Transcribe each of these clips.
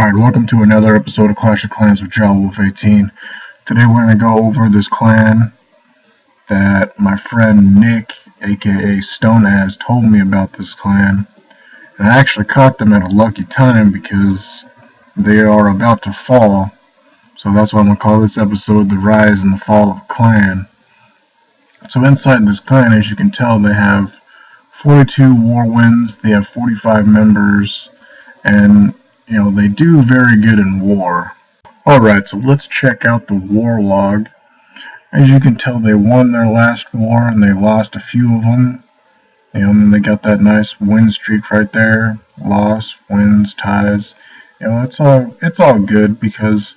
Alright, welcome to another episode of Clash of Clans with JawWolf18. Today we're going to go over this clan that my friend Nick, aka Stoneaz, told me about this clan. And I actually caught them at a lucky time because they are about to fall. So that's why I'm going to call this episode The Rise and the Fall of a Clan. So inside this clan, as you can tell, they have 42 war wins, they have 45 members, and they do very good in war. Alright, so let's check out the war log. As you can tell, they won their last war and they lost a few of them. And they got that nice win streak right there. Loss, wins, ties. It's all good because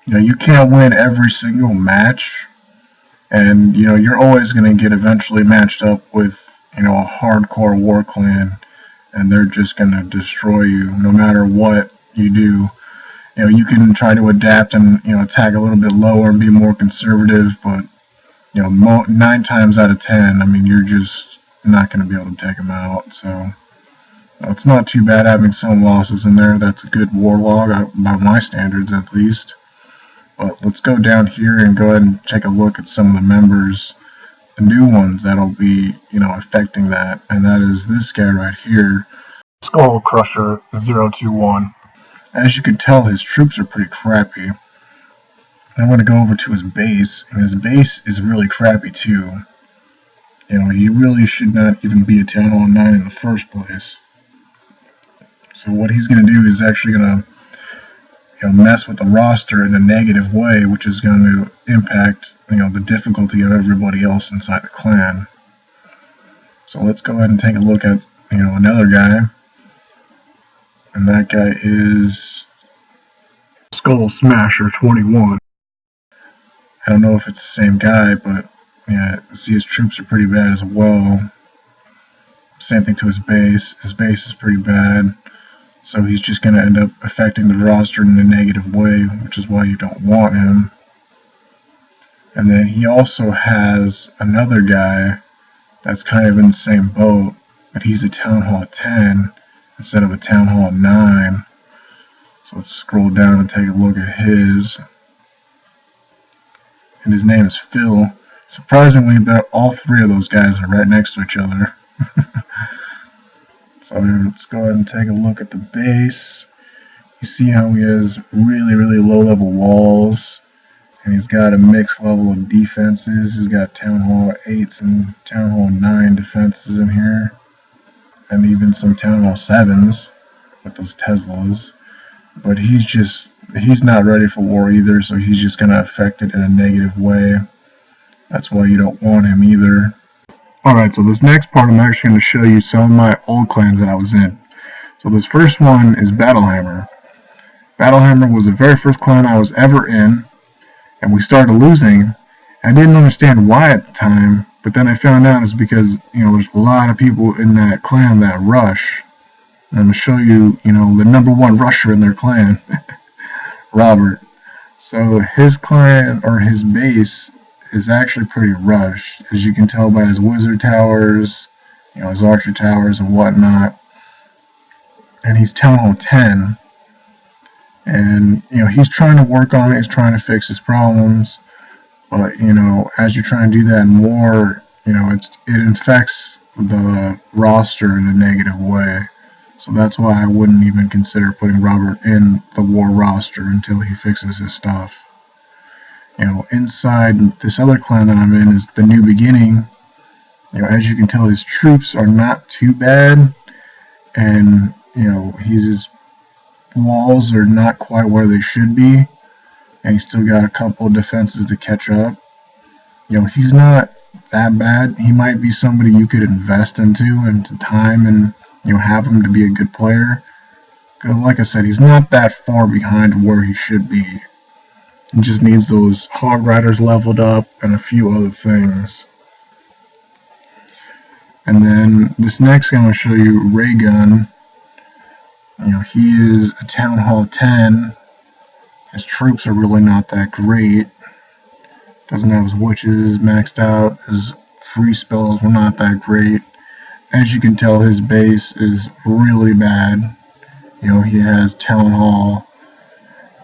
you can't win every single match, and you're always going to get eventually matched up with a hardcore war clan, and they're just going to destroy you no matter what you do. You can try to adapt and attack a little bit lower and be more conservative, but 9 times out of 10, you're just not going to be able to take them out. So it's not too bad having some losses in there. That's a good war log by my standards, at least. But let's go down here and go ahead and take a look at some of the members, the new ones that'll be affecting that, and that is this guy right here, Skull Crusher 021. As you can tell, his troops are pretty crappy. I'm going to go over to his base, and his base is really crappy too. He really should not even be a Town Hall 9 in the first place. So what he's going to do is actually going to mess with the roster in a negative way, which is going to impact the difficulty of everybody else inside the clan. So let's go ahead and take a look at another guy, and that guy is Skull Smasher 21. I don't know if it's the same guy, but yeah, see, his troops are pretty bad as well. Same thing to his base. His base is pretty bad. So he's just going to end up affecting the roster in a negative way, which is why you don't want him. And then he also has another guy that's kind of in the same boat, but he's a Town Hall 10 instead of a Town Hall 9. So let's scroll down and take a look at his. And his name is Phil. Surprisingly, all three of those guys are right next to each other. So let's go ahead and take a look at the base. You see how he has really, really low level walls, and he's got a mixed level of defenses. He's got Town Hall 8s and Town Hall 9 defenses in here, and even some Town Hall 7s with those Teslas. But he's not ready for war either, so he's just going to affect it in a negative way. That's why you don't want him either. Alright, so this next part I'm actually going to show you some of my old clans that I was in. So this first one is Battlehammer. Battlehammer was the very first clan I was ever in, and we started losing. I didn't understand why at the time, but then I found out it's because there's a lot of people in that clan that rush. And I'm going to show you the number one rusher in their clan, Robert. So his clan, or his base, is actually pretty rushed, as you can tell by his wizard towers, his archer towers and whatnot. And he's Town Hall 10, and he's trying to work on it. He's trying to fix his problems, but as you try and do that in war, it infects the roster in a negative way. So that's why I wouldn't even consider putting Robert in the war roster until he fixes his stuff. Inside this other clan that I'm in is the New Beginning. As you can tell, his troops are not too bad, and his walls are not quite where they should be, and he's still got a couple of defenses to catch up. He's not that bad. He might be somebody you could invest into time and have him to be a good player. Because like I said, he's not that far behind where he should be. He just needs those Hog Riders leveled up and a few other things. And then this next guy I'm going to show you, Raygun. He is a Town Hall 10. His troops are really not that great. Doesn't have his witches maxed out. His free spells were not that great. As you can tell, his base is really bad. He has Town Hall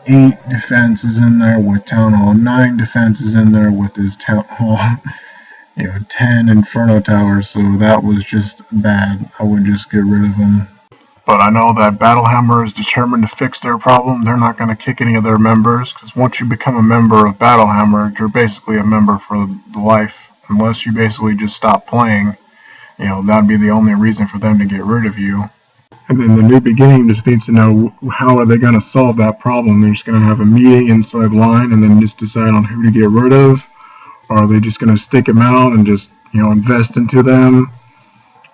8 defenses in there with Town Hall, 9 defenses in there with his Town Hall, 10 Inferno Towers, so that was just bad. I would just get rid of him. But I know that Battlehammer is determined to fix their problem. They're not going to kick any of their members, because once you become a member of Battlehammer, you're basically a member for life. Unless you basically just stop playing, that'd be the only reason for them to get rid of you. And then the New Beginning just needs to know how are they going to solve that problem. They're just going to have a meeting inside Line and then just decide on who to get rid of. Or are they just going to stick them out and just, invest into them?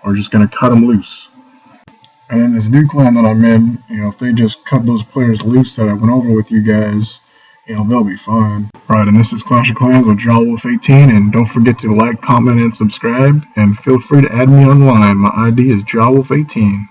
Or just going to cut them loose? And in this new clan that I'm in, if they just cut those players loose that I went over with you guys, they'll be fine. Right, and this is Clash of Clans with JawWolf18, and don't forget to like, comment, and subscribe, and feel free to add me online. My ID is JawWolf18.